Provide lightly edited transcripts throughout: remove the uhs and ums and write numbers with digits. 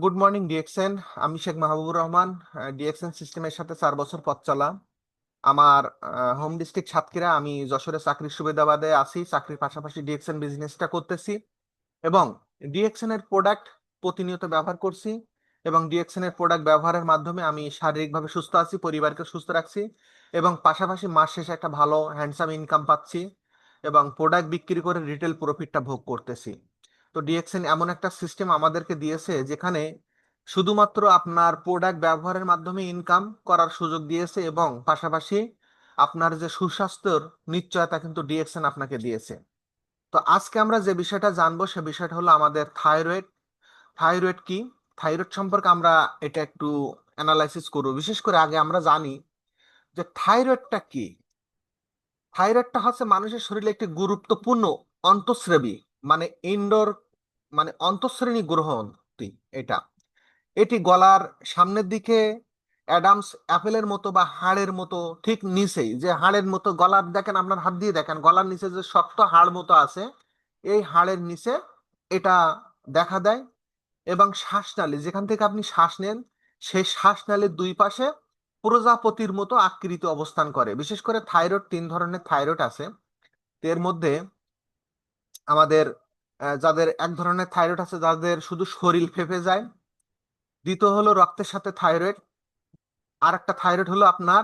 Good morning DXN. আমি Sheikh Mahbubur Rahman. DXN সিস্টেমের সাথে 4 বছর পথ চলা। আমার হোম ডিস্ট্রিক্ট সাতক্ষীরা। আমি যশোরে চাকরির সুবিধাবাদে আছি, চাকরির পাশাপাশি ডিএক্সএন বিজনেসটা করতেছি এবং ডিএক্সএন এর প্রোডাক্ট প্রতিনিয়ত ব্যবহার করছি। এবং ডিএক্সএন এর প্রোডাক্ট ব্যবহারের মাধ্যমে আমি শারীরিকভাবে সুস্থ আছি, পরিবারকে সুস্থ রাখছি এবং পাশাপাশি মাস শেষে একটা ভালো হ্যান্ডসাম ইনকাম পাচ্ছি এবং প্রোডাক্ট বিক্রি করে রিটেল প্রফিটটা ভোগ করতেছি। তো ডিএক্সএন এমন একটা সিস্টেম আমাদেরকে দিয়েছে যেখানে শুধুমাত্র আপনার প্রোডাক্ট ব্যবহারের মাধ্যমে ইনকাম করার সুযোগ দিয়েছে এবং পাশাপাশি আপনার যে সুস্বাস্থ্যের নিশ্চয়তা কিন্তু ডিএক্সএন আপনাকে দিয়েছে। তো আজকে আমরা যে বিষয়টা জানবো সে বিষয়টা হলো আমাদের থাইরয়েড। থাইরয়েড কি? থাইরয়েড সম্পর্কে আমরা এটা একটু অ্যানালাইসিস করব। বিশেষ করে আগে আমরা জানি যে থাইরয়েডটা কি। থাইরয়েডটা হচ্ছে মানুষের শরীরে একটি গুরুত্বপূর্ণ অন্তঃস্রাবী, মানে ইনডোর, মানে অন্তঃশ্রেণী গ্রন্থি। এটা এটি গলার সামনের দিকে অ্যাডামস অ্যাপেলের মতো বা হাড়ের মতো ঠিক নিচেই, যে হাড়ের মতো গলার, দেখেন আপনার হাত দিয়ে দেখেন গলার নিচে যে শক্ত হাড় মতো আছে, এই হাড়ের নিচে এটা দেখা দেয়। এবং শ্বাসনালী, যেখান থেকে আপনি শ্বাস নেন, সেই শ্বাসনালীর দুই পাশে প্রজাপতির মতো আকৃতি অবস্থান করে। বিশেষ করে থাইরয়েড, 3 ধরনের থাইরয়েড আছে। এর মধ্যে আমাদের যাদের এক ধরনের থাইরয়েড আছে যাদের শুধু শরীর ফেঁপে যায়। দ্বিতীয় হলো রক্তের সাথে থাইরয়েড। আর একটা থাইরয়েড হলো আপনার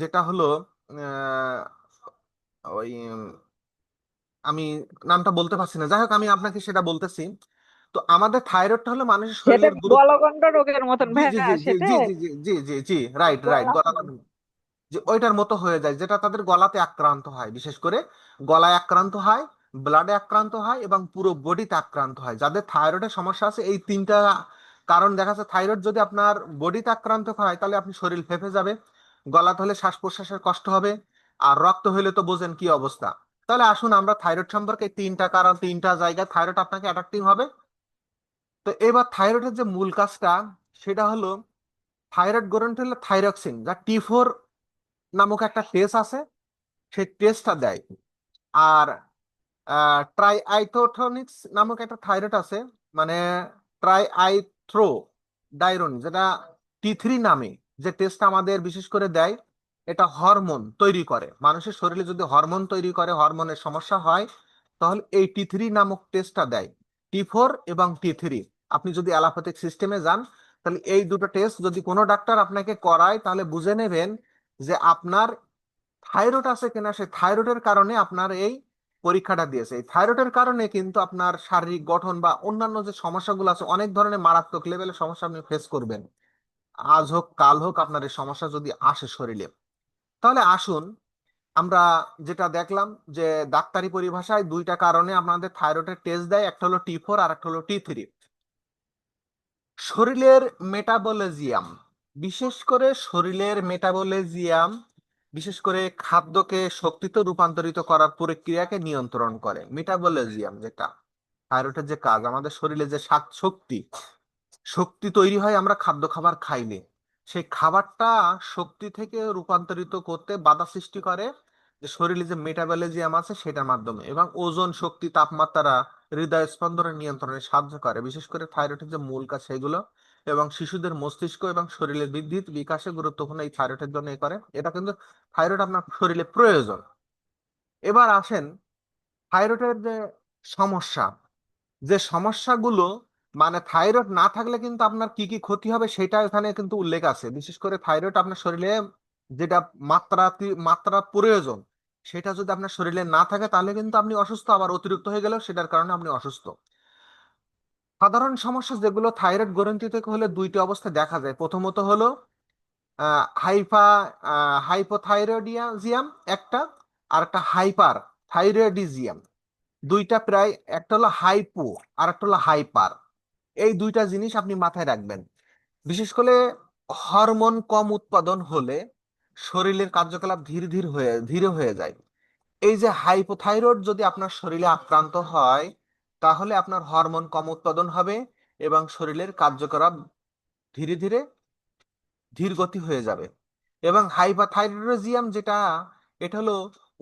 যেটা হলো আহ, ওই আমি নামটা বলতে পারছি না, যাই হোক আমি আপনাকে সেটা বলতেছি। তো আমাদের থাইরয়েডটা হলো মানুষের সেটা শরীরের কি গুরুত্ব। গলগণ্ড রোগের মতন জি জি ভাইয়া জি জি সেটা? জি জি জি জি জি জি, রাইট রাইট, গলা গলা, যে ওইটার মতো হয়ে যায়, যেটা তাদের গলাতে আক্রান্ত হয়। বিশেষ করে গলায় আক্রান্ত হয়, ব্লাডে আক্রান্ত হয় এবং পুরো বডিতে আক্রান্ত হয়। যাদের থাইরয়েডের সমস্যা আছে, এই 3টা কারণ দেখা যাচ্ছে। থাইরয়েড যদি আপনার বডিতে আক্রান্ত হয় তাহলে আপনি শরীর ফেঁপে যাবে, গলাতে হলে শ্বাস প্রশ্বাসের কষ্ট হবে, আর রক্ত হইলে তো বোঝেন কি অবস্থা। তাহলে আসুন আমরা থাইরয়েড সম্পর্কে, 3টা কারণ, 3টা জায়গায় থাইরয়েড আপনাকে অ্যাট্রাক্টিং হবে। তো এবার থাইরয়েডের যে মূল কাজটা সেটা হলো, থাইরয়েড গ্রন্থি হলো থাইরক্সিন, যা T4 নামক একটা টেস্ট আছে, সেই টেস্টটা দেয়। আর ট্রাইআইথোটনিক্স নামক একটা থাইরয়েড আছে, মানে ট্রাইআইথ্রো ডাইরন, যেটা T3 নামে যে টেস্ট আমাদের বিশেষ করে দেয়। এটা হরমোন তৈরি করে, মানুষের শরীরে যদি হরমোন তৈরি করে, হরমোনের সমস্যা হয়, তাহলে এই T3 নামক টেস্টটা দেয়। T4 এবং T3, আপনি যদি অ্যালোপ্যাথিক সিস্টেমে যান তাহলে এই দুটো টেস্ট যদি কোনো ডাক্তার আপনাকে করায় তাহলে বুঝে নেবেন যে আপনার থাইরয়েড আছে কিনা। সেই থাইরয়েডের কারণে আপনার এই পরীক্ষাটা দিয়েছে। এই থাইরয়েডের কারণে কিন্তু আপনার শারীরিক গঠন বা অন্যান্য যে সমস্যাগুলো আছে, অনেক ধরনের মারাত্মক লেভেলের সমস্যা আপনি ফেস করবেন। আজ হোক কাল হোক আপনার এই সমস্যা যদি আসে শরীরে। তাহলে আসুন আমরা যেটা দেখলাম, যে ডাক্তারি পরিভাষায় 2টা কারণে আপনাদের থাইরয়েডের টেস্ট দেয়, একটা হলো T4 আর একটা হলো T3। শরীরের মেটাবলিজিয়াম, বিশেষ করে শরীরের মেটাবলিজিয়াম, বিশেষ করে খাদ্যকে শক্তিতে রূপান্তরিত করার প্রক্রিয়াকে নিয়ন্ত্রণ করে মেটাবলিজিয়াম। যেটা থাইরয়েডের যে কাজ, আমাদের শরীরে যে শক্তি শক্তি তৈরি হয় আমরা খাদ্য খাবার খাইলে, সেই খাবারটা শক্তি থেকে রূপান্তরিত করতে বাধা সৃষ্টি করে যে শরীরে যে মেটাবলিজিয়াম আছে সেটার মাধ্যমে। এবং ওজন, শক্তি, তাপমাত্রা, হৃদয় স্পন্দনের নিয়ন্ত্রণে সাহায্য করে। বিশেষ করে থাইরয়েডের যে মূল কাজ সেগুলো, এবং শিশুদের মস্তিষ্ক এবং শরীরের বৃদ্ধি বিকাশে গুরুত্বপূর্ণ এই থাইরয়েডের জন্য করে। এটা কিন্তু থাইরয়েড আপনার শরীরে প্রয়োজন। এবার আসেন থাইরয়েডের যে সমস্যা, যে সমস্যাগুলো, মানে থাইরয়েড না থাকলে কিন্তু আপনার কি কি ক্ষতি হবে সেটা এখানে কিন্তু উল্লেখ আছে। বিশেষ করে থাইরয়েড আপনার শরীরে যেটা মাত্রা প্রয়োজন, সেটা যদি আপনার শরীরে না থাকে তাহলে কিন্তু আপনি অসুস্থ, আবার অতিরিক্ত হয়ে গেলেও সেটার কারণে আপনি অসুস্থ। সাধারণ সমস্যা যেগুলো থাইরয়েড গ্রন্থি থেকে হলে 2টি অবস্থা দেখা যায়। প্রথমত হলো হাইফা হাইপোথাইরয়েডিজিয়াম একটা, আর একটা হাইপার থাইরয়েডিজিয়াম। দুইটা প্রায়, একটা হলো হাইপো আর একটা হলো হাইপার। এই 2টা জিনিস আপনি মাথায় রাখবেন। বিশেষ করে হরমোন কম উৎপাদন হলে শরীরের কার্যকলাপ ধীরে হয়ে যায়। এই যে হাইপোথাইরয়েড যদি আপনার শরীরে আক্রান্ত হয় তাহলে আপনার হরমোন কম উৎপাদন হবে এবং শরীরের কার্যকলাপ ধীরে ধীরে ধীর গতি হয়ে যাবে। এবং হাইপাথাইরয়েডিজম যেটা, এটা হলো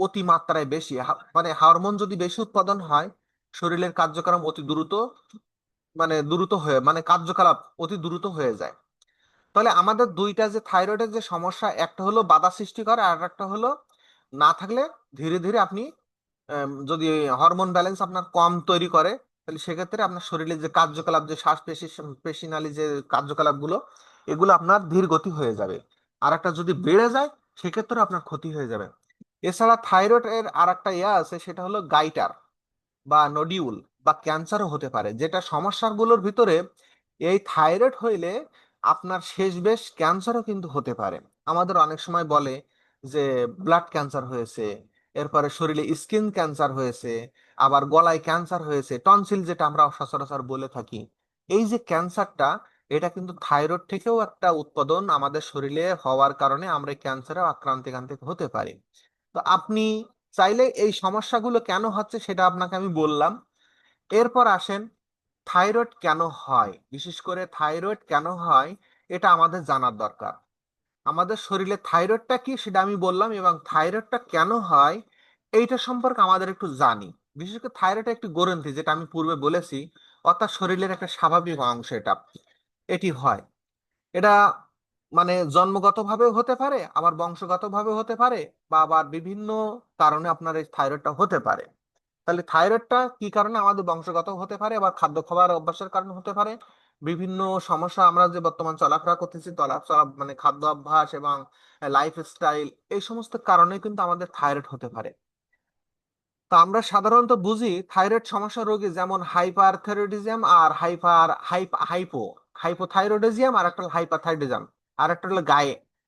অতিমাত্রায় বেশি, মানে হরমোন যদি বেশি উৎপাদন হয় শরীরের কার্যক্রম অতি দ্রুত মানে দ্রুত হয়ে মানে কার্যকলাপ অতি দ্রুত হয়ে যায়। তাহলে আমাদের দুইটা যে থাইরয়েডের যে সমস্যা, একটা হলো বাধা সৃষ্টি করে আর একটা হলো না থাকলে ধীরে ধীরে আপনি যদি হরমোন ব্যালেন্স আপনার কম তৈরি করে, তাহলে সেক্ষেত্রে আপনার শরীরের যে কার্যকলাপ, যে শ্বাস পেশি পেশিনালী যে কার্যকলাপ গুলো, এগুলো আপনার ধীর গতি হয়ে যাবে। আর একটা যদি বেড়ে যায়, সেক্ষেত্রে আপনার ক্ষতি হয়ে যাবে। এছাড়া থাইরয়েড এর আর একটা ইয়ে আছে, সেটা হলো গাইটার বা নডিউল বা ক্যান্সারও হতে পারে, যেটা সমস্যাগুলোর ভিতরে এই থাইরয়েড হইলে আপনার শেষ বেশ ক্যান্সারও কিন্তু হতে পারে। আমাদের অনেক সময় বলে যে ব্লাড ক্যান্সার হয়েছে, এরপরে শরীরে স্কিন ক্যান্সার হয়েছে, আবার গলায় ক্যান্সার হয়েছে, টনসিল যেটা আমরা সচরাচর বলে থাকি। এই যে ক্যান্সারটা, এটা কিন্তু থাইরয়েড থেকেও একটা উৎপাদন আমাদের শরীরে হওয়ার কারণে আমরা ক্যান্সারে আক্রান্ত হতে পারি। তো আপনি চাইলে এই সমস্যাগুলো কেন হচ্ছে সেটা আপনাকে আমি বললাম। এরপর আসেন, থাইরয়েড কেন হয়, বিশেষ করে থাইরয়েড কেন হয় এটা আমাদের জানার দরকার। আমাদের শরীরে থাইরয়েডটা কি সেটা আমি বললাম, এবং থাইরয়েডটা কেন হয় এইটা সম্পর্কে আমাদের একটু জানি। বিশেষ করে থাইরয়েড একটি গ্রন্থি, যেটা আমি পূর্বে বলেছি, অর্থাৎ শরীরের একটা স্বাভাবিক অংশ এটা। এটি হয়, এটা মানে জন্মগতভাবেও হতে পারে, আবার বংশগতভাবেও হতে পারে, বা আবার বিভিন্ন কারণে আপনার এই থাইরয়েডটা হতে পারে। তাহলে থাইরয়েডটা কি কারণে আমাদের বংশগত হতে পারে, আবার খাদ্য খাবার অভ্যাসের কারণে হতে পারে, বিভিন্ন সমস্যা আমরা যে বর্তমান চলাফেরা করতেছি, চলাফেরা মানে খাদ্য অভ্যাস এবং লাইফস্টাইল, এই সমস্ত কারণে কিন্তু আমাদের থাইরয়েড হতে পারে। তো আমরা সাধারণত বুঝি থাইরয়েড সমস্যা রোগী যেমন হাইপার থাইরয়েডিজম আর হাইপোথাইরয়েডিজম, আর একটা হাইপারথাইরয়েডিজম, আর একটা হলো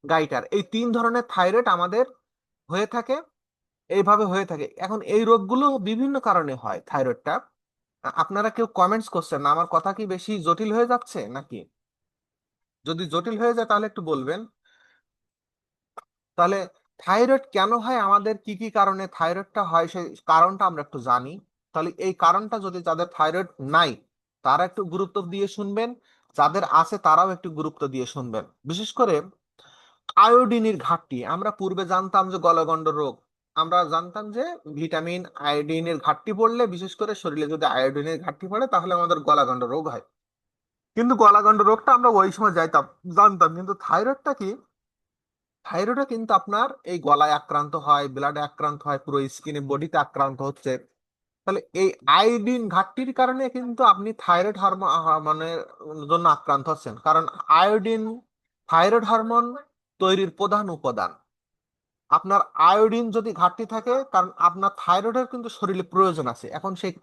গাইটার, এই তিন ধরনের থাইরয়েড আমাদের হয়ে থাকে, এইভাবে হয়ে থাকে। এখন এই রোগগুলো বিভিন্ন কারণে হয় থাইরয়েডটা। আপনারা কেউ কমেন্টস করছেন না, আমার কথা কি বেশি জটিল হয়ে যাচ্ছে নাকি? যদি জটিল হয়ে যায় তাহলে একটু বলবেন। তাহলে থাইরয়েড কেন হয়, আমাদের কি কি কারণে থাইরয়েডটা হয়, সেই কারণটা আমরা একটু জানি। তাহলে এই কারণটা, যদি যাদের থাইরয়েড নাই তারা একটু গুরুত্ব দিয়ে শুনবেন, যাদের আছে তারাও একটু গুরুত্ব দিয়ে শুনবেন। বিশেষ করে আয়োডিনের ঘাটতি, আমরা পূর্বে জানতাম যে গলগণ্ড রোগ, আমরা জানতাম যে ভিটামিন আয়োডিনের ঘাটতি পড়লে, বিশেষ করে শরীরে যদি আয়োডিনের ঘাটতি পড়ে তাহলে আমাদের গলাগণ্ড রোগ হয়। কিন্তু গলাগণ্ড রোগটা আমরা ওই সময় জানতাম, কিন্তু থাইরয়েডটা কি, থাইরয়েডও কিন্তু আপনার এই গলায় আক্রান্ত হয়, ব্লাডে আক্রান্ত হয়, পুরো স্কিনে বডিতে আক্রান্ত হচ্ছে। তাহলে এই আয়োডিন ঘাটতির কারণে কিন্তু আপনি থাইরয়েড হরমোনের জন্য আক্রান্ত হচ্ছেন, কারণ আয়োডিন থাইরয়েড হরমোন তৈরির প্রধান উপাদান। আপনার আয়োডিন যদি ঘাটতি থাকে, কারণ আপনার থাইরয়েডের কিন্তু শরীরে প্রয়োজন আছে, এখন সেই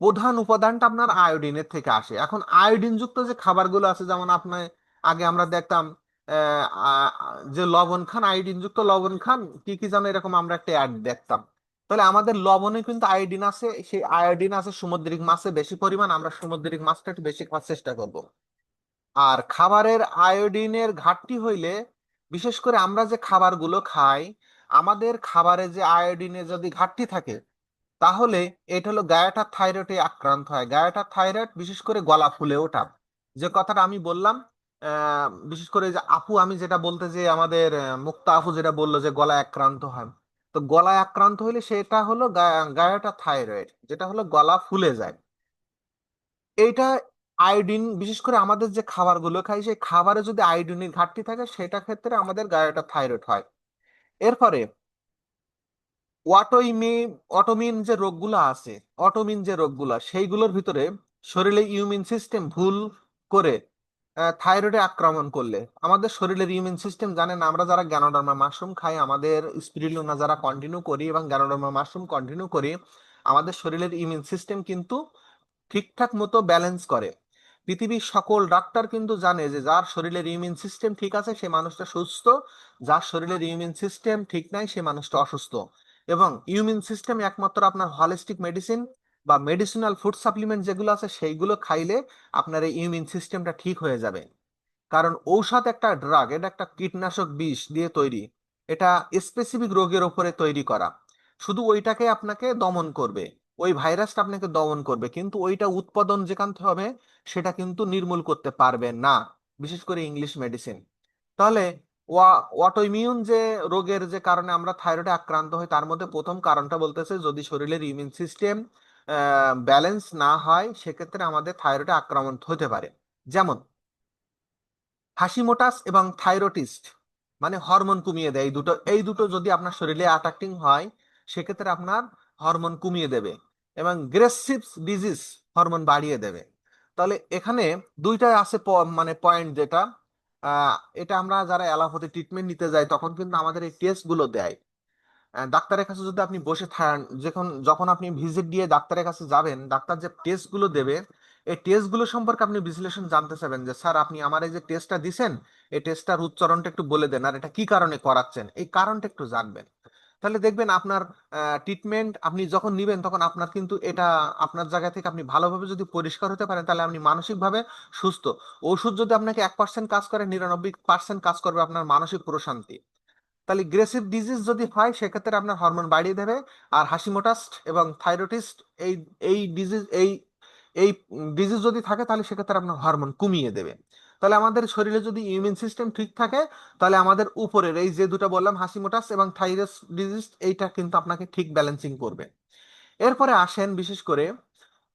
প্রধান উপাদানটা আপনার আয়োডিনের থেকে আসে। এখন আয়োডিন যুক্ত যে খাবারগুলো আছে, যেমন আপনার আগে আমরা দেখতাম যে লবণ খান, আয়োডিন যুক্ত লবণ খান, কি কি যেন এরকম আমরা একটা অ্যাড দেখতাম। তাহলে আমাদের লবণে কিন্তু আয়োডিন আছে, সেই আয়োডিন আছে সামুদ্রিক মাছে বেশি পরিমাণ, আমরা সামুদ্রিক মাছটা একটু বেশি খাওয়ার চেষ্টা করব। আর খাবারের আয়োডিনের ঘাটতি হইলে, বিশেষ করে আমরা যে খাবারগুলো খাই, আমাদের খাবারে যে আয়োডিনের যদি ঘাটতি থাকে, তাহলে এটা হলো গায়াটার থাইরয়েডে আক্রান্ত হয়। গায়াটার থাইরয়েড বিশেষ করে গলা ফুলে ওঠা, যে কথাটা আমি বললাম, বিশেষ করে যে আপু, আমি যেটা বলতে, যে আমাদের মুক্তা আপু যেটা বললো যে গলায় আক্রান্ত হয়, তো গলায় আক্রান্ত হলে সেটা হলো গায়াটার থাইরয়েড, যেটা হলো গলা ফুলে যায়। এইটা আয়োডিন, বিশেষ করে আমাদের যে খাবারগুলো খাই, সেই খাবারে যদি আয়োডিনের ঘাটতি থাকে, সেটা ক্ষেত্রে আমাদের গায়াটার থাইরয়েড হয়। এরপরে অটোইমিন অটোমিন যে রোগগুলো আছে, অটোমিন যে রোগগুলো, সেইগুলোর ভিতরে শরীরে ইমিউন সিস্টেম ভুল করে থাইরয়েডে আক্রমণ করলে, আমাদের শরীরের ইমিউন সিস্টেম, জানেন আমরা যারা গ্যানোডার্মা মাশরুম খাই, আমাদের স্পিরুলিনা যারা কন্টিনিউ করি এবং গ্যানোডার্মা মাশরুম কন্টিনিউ করি, আমাদের শরীরের ইমিউন সিস্টেম কিন্তু ঠিকঠাক মতো ব্যালেন্স করে। পৃথিবীর সকল ডাক্তার কিন্তু জানে যে যার শরীরের ইমিউন সিস্টেম ঠিক আছে সে মানুষটা সুস্থ, যার শরীরের ইমিউন সিস্টেম ঠিক নাই সে মানুষটা অসুস্থ। এবং ইমিউন সিস্টেম একমাত্র আপনার হলিস্টিক মেডিসিন বা মেডিসিনাল ফুড সাপ্লিমেন্ট যেগুলো আছে সেইগুলো খাইলে আপনার এই ইমিউন সিস্টেমটা ঠিক হয়ে যাবে। কারণ ঔষধ একটা ড্রাগ, এটা একটা কীটনাশক বিষ দিয়ে তৈরি, এটা স্পেসিফিক রোগের উপরে তৈরি করা, শুধু ওইটাকে আপনাকে দমন করবে, ওই ভাইরাসটা আপনাকে দমন করবে, কিন্তু ওইটা উৎপাদন যেখান থেকে হবে সেটা কিন্তু নির্মূল করতে পারবে না, বিশেষ করে ইংলিশ মেডিসিন। তাহলে অটোইমিউন যে রোগের যে কারণে আমরা থাইরয়েডে আক্রান্ত হই, তার মধ্যে প্রথম কারণটা বলতেছে যদি শরীরের ইমিউন সিস্টেম ব্যালেন্স না হয় সেক্ষেত্রে আমাদের থাইরয়েডে আক্রমণ হতে পারে। যেমন হাশিমোটাস এবং থাইরোটিস্ট, মানে হরমোন কমিয়ে দেয়, এই দুটো যদি আপনার শরীরে অ্যাটাকিং হয় সেক্ষেত্রে আপনার হরমোন কমিয়ে দেবে, এবং গ্রেসিভ ডিজিজ হরমোন বাড়িয়ে দেবে। তাহলে এখানে দুইটাই আছে মানে পয়েন্ট, যেটা আহ, এটা আমরা যারা অ্যালোপ্যাথি ট্রিটমেন্ট নিতে যাই তখন কিন্তু আমাদের এই টেস্ট গুলো দেয়। ডাক্তারের কাছে যদি আপনি বসে থাকেন, যখন আপনি ভিজিট দিয়ে ডাক্তারের কাছে যাবেন, ডাক্তার যে টেস্ট গুলো দেবে এই টেস্ট গুলো সম্পর্কে আপনি বিশ্লেষণ জানতে চাবেন, যে স্যার আপনি আমার এই যে টেস্টটা দিছেন এই টেস্টটার উচ্চারণটা একটু বলে দেন, আর এটা কি কারণে করাচ্ছেন এই কারণটা একটু জানবেন। তাহলে দেখবেন আপনার ট্রিটমেন্ট আপনি যখন নিবেন তখন আপনার কিন্তু এটা আপনার জায়গা থেকে আপনি ভালোভাবে যদি পরিষ্কার হতে পারেন তাহলে আপনি মানসিকভাবে সুস্থ। ওষুধ যদি আপনাকে 1% কাজ করে, 99% কাজ করবে আপনার মানসিক প্রশান্তি। তাহলে গ্রেসিভ ডিজিজ যদি হয় সেক্ষেত্রে আপনার হরমোন বাড়িয়ে দেবে। আর হাশিমোটাস এবং থাইরয়েডিস্ট, এই এই ডিজিজ এই এই ডিজিজ যদি থাকে তাহলে সেক্ষেত্রে আপনার হরমোন কমিয়ে দেবে। তাহলে আমাদের শরীরে যদি ইমিউন সিস্টেম ঠিক থাকে তাহলে আমাদের উপরের এই যে দুটো বললাম হাশিমোটাস এবং থাইরয়েড ডিজিজ, এইটা কিন্তু আপনাকে ঠিক ব্যালেন্সিং করবে। এরপরে আসেন বিশেষ করে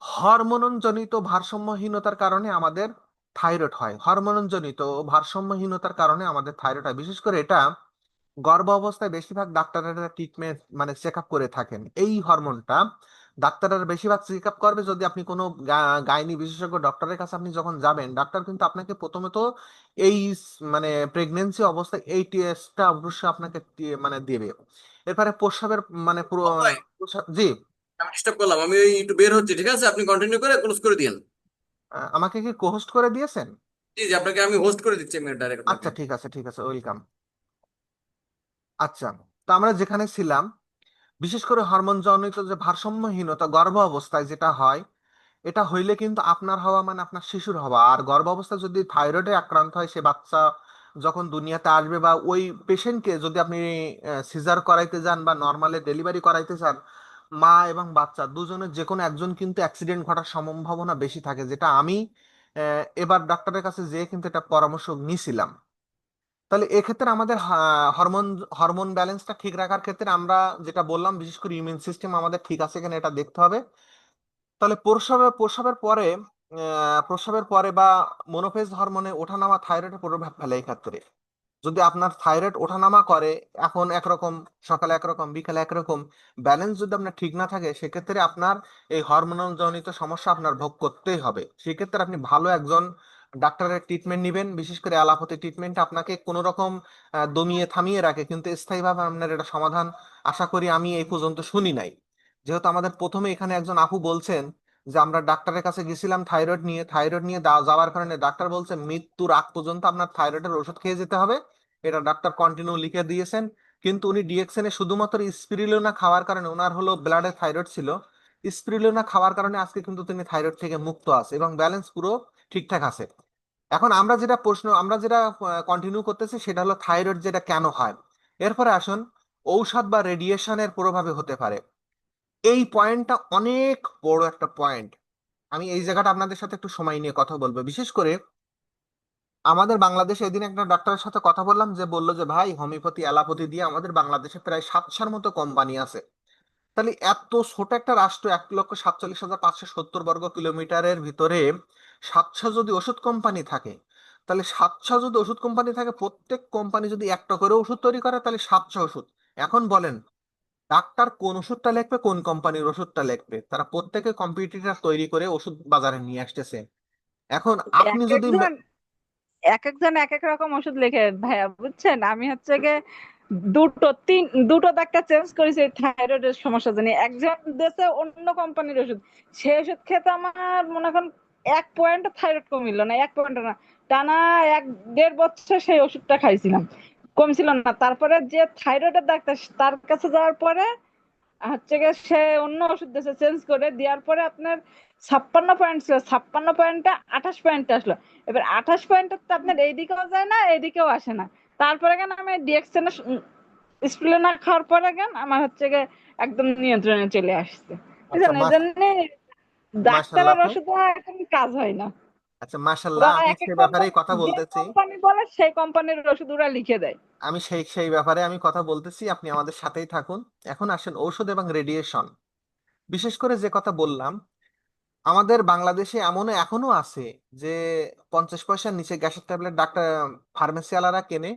হরমোনজনিত ভারসাম্যহীনতার কারণে আমাদের থাইরয়েড হয়। হরমোনজনিত ভারসাম্যহীনতার কারণে আমাদের থাইরয়েড হয়, বিশেষ করে এটা গর্ভ অবস্থায় বেশিরভাগ ডাক্তাররা ট্রিটমেন্ট মানে চেক আপ করে থাকেন এই হরমোনটা। ডাক্তাররা বেশিরভাগ চেক আপ করবে, যদি আপনি কোনো গাইনি বিশেষজ্ঞ ডক্টরের কাছে আপনি যখন যাবেন, ডাক্তার কিন্তু আপনাকে প্রথমত এই মানে প্রেগনেন্সি অবস্থায় এই টেস্টটা অবশ্যই আপনাকে মানে দেবে। এরপরে প্রস্রাবের মানে ভাই, জি। আমি ডিস্টার্ব করলাম, আমি ওই একটু বের হচ্ছি, ঠিক আছে? আপনি কন্টিনিউ করে ক্লোজ করে দিন। আমাকে কি কোহোস্ট করে দিয়েছেন? জি জি, আপনাকে আমি হোস্ট করে দিচ্ছি, আমি ডাইরেক্ট আপনাকে। আচ্ছা ঠিক আছে, ঠিক আছে, ওয়েলকাম। আচ্ছা, তো আমরা যেখানে ছিলাম, বিশেষ করে হরমোন জনিত যে ভারসাম্যহীনতা গর্ভ অবস্থায় যেটা হয়, এটা হইলে কিন্তু আপনার হওয়া মানে আপনার শিশুর হওয়া। আর গর্ভ অবস্থায় যদি থাইরয়েডে আক্রান্ত হয় সে বাচ্চা যখন দুনিয়াতে আসবে, বা ওই পেশেন্টকে যদি আপনি সিজার করাইতে যান বা নর্মালি ডেলিভারি করাইতে চান, মা এবং বাচ্চা দুজনের যে কোনো একজন কিন্তু অ্যাক্সিডেন্ট ঘটার সম্ভাবনা বেশি থাকে, যেটা আমি এবার ডাক্তারের কাছে যেয়ে কিন্তু এটা পরামর্শ নিছিলাম। তাহলে এক্ষেত্রে আমাদের হরমোন হরমোন ব্যালেন্সটা ঠিক রাখার ক্ষেত্রে আমরা যেটা বললাম, বিশেষ করে ইমিউন সিস্টেম আমাদের ঠিক আছে কিনা এটা দেখতে হবে। তাহলে প্রস্রাবের পরে বা মনোফেজ হরমোনে ওঠানামা থাইরয়েডের প্রভাব ফেলে এই ক্ষেত্রে। যদি আপনার থাইরয়েড ওঠানামা করে, এখন একরকম সকালে একরকম বিকালে একরকম, ব্যালেন্স যদি আপনার ঠিক না থাকে সেক্ষেত্রে আপনার এই হরমোনাল জনিত সমস্যা আপনার ভোগ করতেই হবে। সেক্ষেত্রে আপনি ভালো একজন ডাক্তারের ট্রিটমেন্ট নেবেন। বিশেষ করে অ্যালোপ্যাথি ট্রিটমেন্ট আপনাকে কোনো রকম দমিয়ে থামিয়ে রাখে, কিন্তু স্থায়ীভাবে আপনার এটা সমাধান আশা করি আমি এই পর্যন্ত শুনি নাই। যেহেতু আমাদের প্রথমে এখানে একজন আপু বলছেন যে আমরা ডাক্তারের কাছে গেছিলাম থাইরয়েড নিয়ে যাওয়ার কারণে ডাক্তার বলছে মৃত্যুর আগ পর্যন্ত আপনার থাইরয়েডের ওষুধ খেয়ে যেতে হবে, এটা ডাক্তার কন্টিনিউ লিখে দিয়েছেন। কিন্তু উনি ডিএক্সএনে শুধুমাত্র স্পিরিলিনা খাওয়ার কারণে, ওনার হলো ব্লাডে থাইরয়েড ছিল, স্পিরিলিনা খাওয়ার কারণে আজকে কিন্তু তিনি থাইরয়েড থেকে মুক্ত আছে এবং ব্যালেন্স পুরো ঠিকঠাক আছে। এখন আমরা যেটা কন্টিনিউ করতেছি সেটা হলো থাইরয়েড যেটা কেন হয়। এরপরে আসুন, ঔষধ বা রেডিয়েশনের প্রভাবে হতে পারে। এই পয়েন্টটা অনেক বড় একটা পয়েন্ট। আমি এই জায়গাটা আপনাদের সাথে একটু সময় নিয়ে কথা বলবো। বিশেষ করে আমাদের বাংলাদেশে এদিন একটা ডাক্তারের সাথে কথা বললাম, যে বললো যে ভাই হোমিওপ্যাথি অ্যালোপ্যাথি দিয়ে আমাদের বাংলাদেশে প্রায় 700 মতো কোম্পানি আছে। তাহলে এত ছোট একটা রাষ্ট্র, 1,47,570 বর্গ কিলোমিটারের ভিতরে 700 যদি ওষুধ কোম্পানি থাকে, তাহলে 700 যদি ওষুধ কোম্পানি থাকে, প্রত্যেক কোম্পানি যদি একটা করে ওষুধ তৈরি করে তাহলে 700 ওষুধ। এখন বলেন ডাক্তার কোন ওষুধটা লিখবে, কোন কোম্পানির ওষুধটা লিখবে? তারা প্রত্যেকে কম্পিটিটর তৈরি করে ওষুধ বাজারে নিয়ে আসতেছে। এখন আপনি এক যদি একজন এক একজন এক এক রকম ওষুধ লিখে ভাইয়া, বুঝছেন? আমি হচ্ছে গিয়ে দুটো ডাক্তার চেঞ্জ করেছি থাইরয়েডের সমস্যার জন্য। একজন দেশে অন্য কোম্পানির ওষুধ, সেই ওষুধ খেতে আমার মনে করেন 1 পয়েন্ট থাইরয়েড কমিল না, 1 পয়েন্ট না, টানা 1-1.5 বছর সেই ওষুধটা খাইছিলাম, কমছিল না। তারপরে যে থাইরয়েডের ডাক্তার, তার কাছে যাওয়ার পরে হচ্ছে গিয়ে সে অন্য ওষুধ দিয়েছে, চেঞ্জ করে দেওয়ার পরে আপনার 56 পয়েন্ট ছিল, 56 পয়েন্টটা 28 পয়েন্টে আসলো। এবার 28 পয়েন্ট তো আপনার এইদিকেও যায় না এইদিকেও আসে না। তারপরে কেন আমি ডিএক্সেন স্প্লেনা খাওয়ার পরে কেন আমার হচ্ছে গিয়ে একদম নিয়ন্ত্রণে চলে আসছে, আচ্ছা বুঝলেন? এই জন্য মাশাল্লাহ ডাক্তারের আপু। ওষুধ এখন কাজ হয় না। আচ্ছা মাশাল্লাহ, ওরা আমি এক সে এক ব্যাপারেই কোম্পানি, কথা যে বলতেছি। কোম্পানি বলে সেই কোম্পানির ওষুধ ওরা লিখে দেয়। আমি সেই ব্যাপারে আমি কথা বলতেছি, আপনি আমাদের সাথেই থাকুন। এখন আসেন ঔষধ এবং রেডিয়েশন। বিশেষ করে যে কথা বললাম, আমাদের বাংলাদেশে এখনো আছে যে 50 পয়সার নিচে গ্যাসের ট্যাবলেট ডাক্তার ফার্মেসি ওয়ালারা কেনে,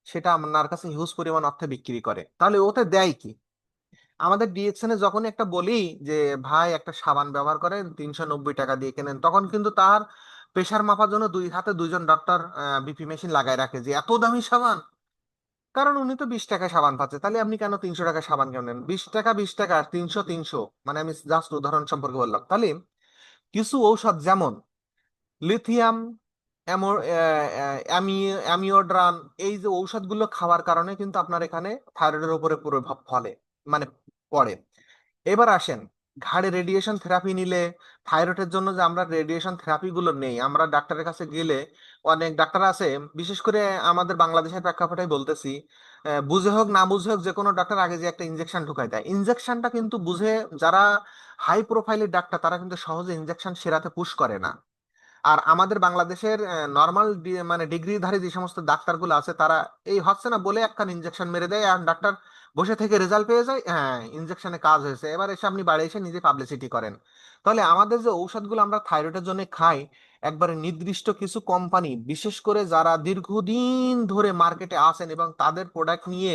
সেটা আপনার কাছে হিউজ পরিমাণ অর্থে বিক্রি করে। তাহলে ওতে দেয় কি? আমাদের ডিএক্সএন এ যখনই একটা বলি যে ভাই একটা সাবান ব্যবহার করেন 390 টাকা দিয়ে কেনেন, তখন কিন্তু তার প্রেসার মাপার জন্য দুই হাতে দুইজন ডক্টর বিপি মেশিন লাগায় রাখে যে এত দামি সাবান। কারণ উনি তো 20 টাকা সাবান পাচ্ছে, তাহলে আপনি কেন 300 টাকা সাবান কেনেন? 20 টাকা 20 টাকা, 300 300, মানে আমি জাস্ট উদাহরণ সম্পর্কে বললাম। তাহলে কিছু ঔষধ যেমন লিথিয়াম, অ্যামিওড্রান, এই যে ঔষধগুলো খাওয়ার কারণে কিন্তু আপনার এখানে থাইরয়েডের উপরে প্রভাব ফলে, মানে পড়ে। এবার আসেন, ঘাড়ে রেডিয়েশন থেরাপি নিলে থাইরয়েডের জন্য যে আমরা রেডিয়েশন থেরাপি গুলো নেই, আমরা ডাক্তারের কাছে গেলে অনেক ডাক্তার আছে, বিশেষ করে আমাদের বাংলাদেশের প্রেক্ষাপটে বলতেছি, বুঝে হোক না বুঝে হোক যে কোনো ডাক্তার আগে যে একটা ইনজেকশন ঢুকাই দেয়, ইনজেকশনটা কিন্তু বুঝে, যারা হাই প্রোফাইলের ডাক্তার তারা কিন্তু সহজে ইনজেকশন সেরাতে পুশ করে না। আর আমাদের বাংলাদেশের নর্মাল মানে ডিগ্রিধারী যে সমস্ত ডাক্তারগুলো আছে, তারা এই হচ্ছে না বলে একখান ইনজেকশন মেরে দেয়, আর ডাক্তার বসে থেকে রেজাল্ট পেয়ে যায়, হ্যাঁ ইনজেকশনে কাজ হয়েছে, এবার এসে আপনি বাড়ি এসে নিজে পাবলিসিটি করেন। তাহলে আমাদের যে ঔষধগুলো আমরা থাইরয়েডের জন্য খাই, একবারে নির্দিষ্ট কিছু কোম্পানি, বিশেষ করে যারা দীর্ঘদিন ধরে মার্কেটে আছেন এবং তাদের প্রোডাক্ট নিয়ে